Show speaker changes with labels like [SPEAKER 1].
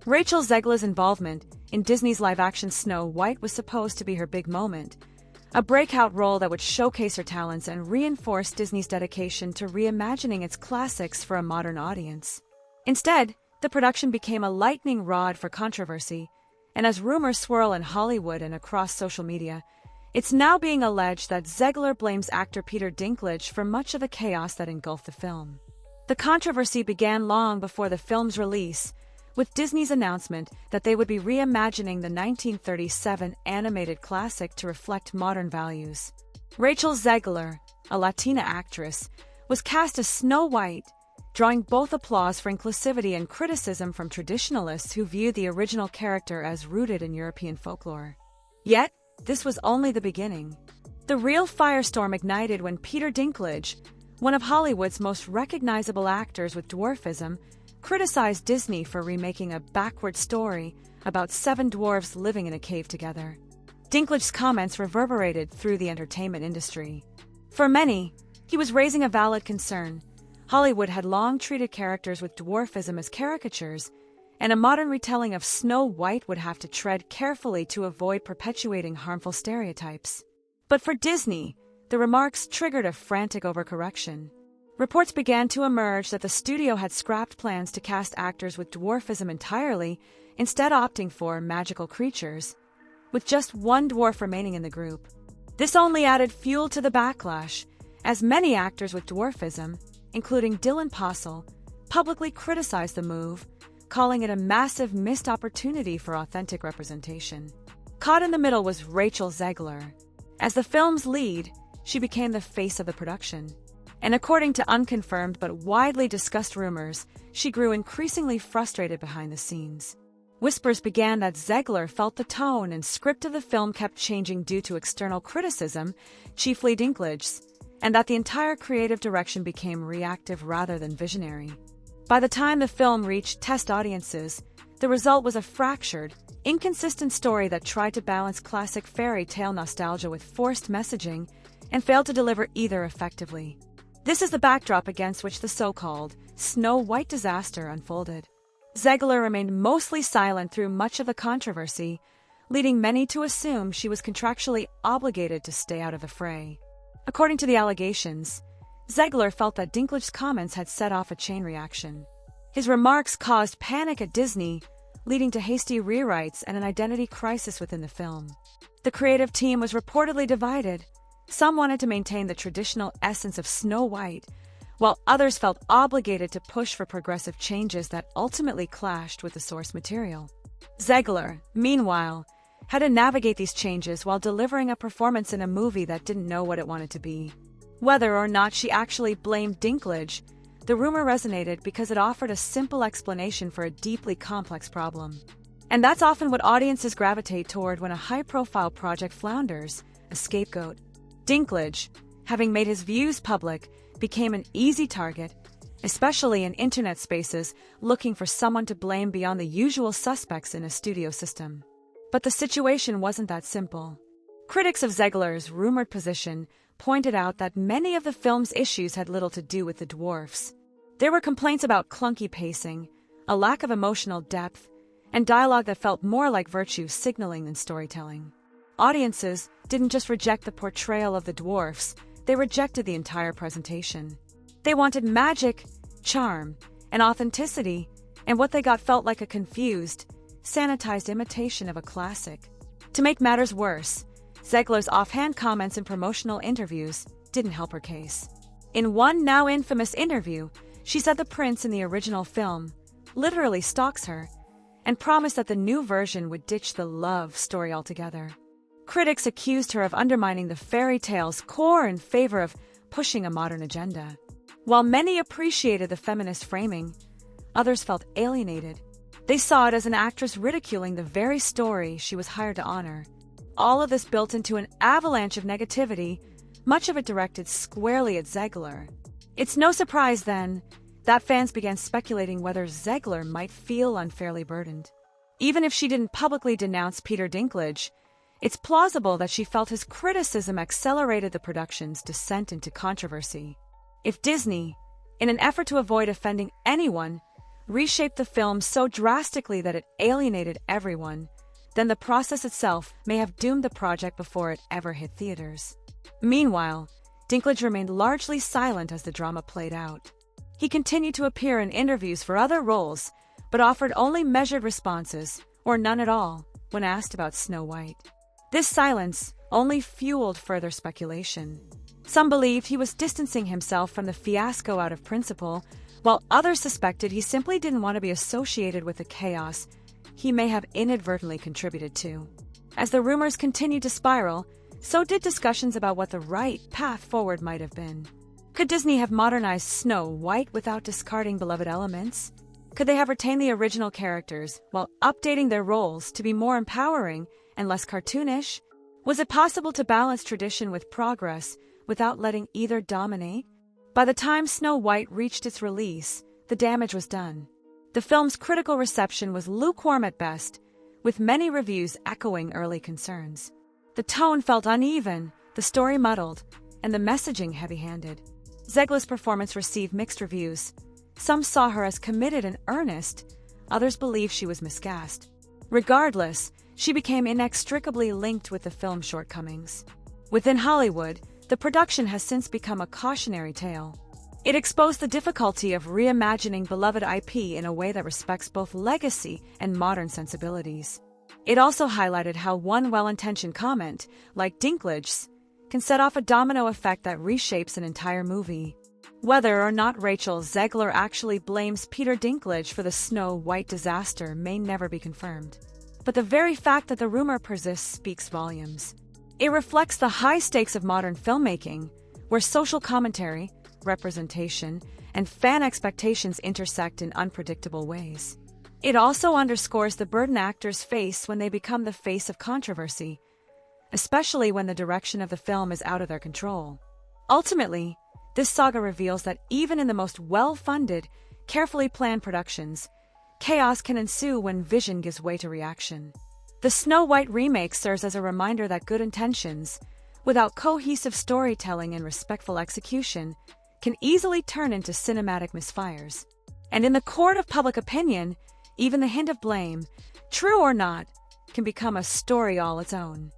[SPEAKER 1] Rachel Zegler's involvement in Disney's live-action Snow White was supposed to be her big moment, a breakout role that would showcase her talents and reinforce Disney's dedication to reimagining its classics for a modern audience. Instead, the production became a lightning rod for controversy, and as rumors swirl in Hollywood and across social media, it's now being alleged that Zegler blames actor Peter Dinklage for much of the chaos that engulfed the film. The controversy began long before the film's release, with Disney's announcement that they would be reimagining the 1937 animated classic to reflect modern values. Rachel Zegler, a Latina actress, was cast as Snow White, drawing both applause for inclusivity and criticism from traditionalists who viewed the original character as rooted in European folklore. Yet, this was only the beginning. The real firestorm ignited when Peter Dinklage, one of Hollywood's most recognizable actors with dwarfism, criticized Disney for remaking a backward story about 7 dwarves living in a cave together. Dinklage's comments reverberated through the entertainment industry. For many, he was raising a valid concern. Hollywood had long treated characters with dwarfism as caricatures, and a modern retelling of Snow White would have to tread carefully to avoid perpetuating harmful stereotypes. But for Disney, the remarks triggered a frantic overcorrection. Reports began to emerge that the studio had scrapped plans to cast actors with dwarfism entirely, instead opting for magical creatures, with just one dwarf remaining in the group. This only added fuel to the backlash, as many actors with dwarfism, including Dylan Postle, publicly criticized the move, calling it a massive missed opportunity for authentic representation. Caught in the middle was Rachel Zegler. As the film's lead, she became the face of the production. And according to unconfirmed but widely discussed rumors, she grew increasingly frustrated behind the scenes. Whispers began that Zegler felt the tone and script of the film kept changing due to external criticism, chiefly Dinklage's, and that the entire creative direction became reactive rather than visionary. By the time the film reached test audiences, the result was a fractured, inconsistent story that tried to balance classic fairy tale nostalgia with forced messaging and failed to deliver either effectively. This is the backdrop against which the so-called Snow White disaster unfolded. Zegler remained mostly silent through much of the controversy, leading many to assume she was contractually obligated to stay out of the fray. According to the allegations, Zegler felt that Dinklage's comments had set off a chain reaction. His remarks caused panic at Disney, leading to hasty rewrites and an identity crisis within the film. The creative team was reportedly divided. Some wanted to maintain the traditional essence of Snow White, while others felt obligated to push for progressive changes that ultimately clashed with the source material. Zegler, meanwhile, had to navigate these changes while delivering a performance in a movie that didn't know what it wanted to be. Whether or not she actually blamed Dinklage, the rumor resonated because it offered a simple explanation for a deeply complex problem. And that's often what audiences gravitate toward when a high-profile project flounders, a scapegoat. Dinklage, having made his views public, became an easy target, especially in internet spaces looking for someone to blame beyond the usual suspects in a studio system. But the situation wasn't that simple. Critics of Zegler's rumored position pointed out that many of the film's issues had little to do with the dwarfs. There were complaints about clunky pacing, a lack of emotional depth, and dialogue that felt more like virtue signaling than storytelling. Audiences didn't just reject the portrayal of the dwarfs, they rejected the entire presentation. They wanted magic, charm, and authenticity, and what they got felt like a confused, sanitized imitation of a classic. To make matters worse, Zegler's offhand comments in promotional interviews didn't help her case. In one now infamous interview, she said the prince in the original film literally stalks her and promised that the new version would ditch the love story altogether. Critics accused her of undermining the fairy tale's core in favor of pushing a modern agenda. While many appreciated the feminist framing, others felt alienated. They saw it as an actress ridiculing the very story she was hired to honor. All of this built into an avalanche of negativity, much of it directed squarely at Zegler. It's no surprise, then, that fans began speculating whether Zegler might feel unfairly burdened. Even if she didn't publicly denounce Peter Dinklage, it's plausible that she felt his criticism accelerated the production's descent into controversy. If Disney, in an effort to avoid offending anyone, reshaped the film so drastically that it alienated everyone, then the process itself may have doomed the project before it ever hit theaters. Meanwhile, Dinklage remained largely silent as the drama played out. He continued to appear in interviews for other roles, but offered only measured responses, or none at all, when asked about Snow White. This silence only fueled further speculation. Some believed he was distancing himself from the fiasco out of principle, while others suspected he simply didn't want to be associated with the chaos he may have inadvertently contributed to. As the rumors continued to spiral, so did discussions about what the right path forward might have been. Could Disney have modernized Snow White without discarding beloved elements? Could they have retained the original characters while updating their roles to be more empowering and less cartoonish? Was it possible to balance tradition with progress without letting either dominate? By the time Snow White reached its release, the damage was done. The film's critical reception was lukewarm at best, with many reviews echoing early concerns. The tone felt uneven, the story muddled, and the messaging heavy-handed. Zegler's performance received mixed reviews. Some saw her as committed and earnest, others believed she was miscast. Regardless, she became inextricably linked with the film's shortcomings. Within Hollywood, the production has since become a cautionary tale. It exposed the difficulty of reimagining beloved IP in a way that respects both legacy and modern sensibilities. It also highlighted how one well-intentioned comment, like Dinklage's, can set off a domino effect that reshapes an entire movie. Whether or not Rachel Zegler actually blames Peter Dinklage for the Snow White disaster may never be confirmed. But the very fact that the rumor persists speaks volumes. It reflects the high stakes of modern filmmaking, where social commentary, representation, and fan expectations intersect in unpredictable ways. It also underscores the burden actors face when they become the face of controversy, especially when the direction of the film is out of their control. Ultimately, this saga reveals that even in the most well-funded, carefully planned productions, chaos can ensue when vision gives way to reaction. The Snow White remake serves as a reminder that good intentions, without cohesive storytelling and respectful execution, can easily turn into cinematic misfires. And in the court of public opinion, even the hint of blame, true or not, can become a story all its own.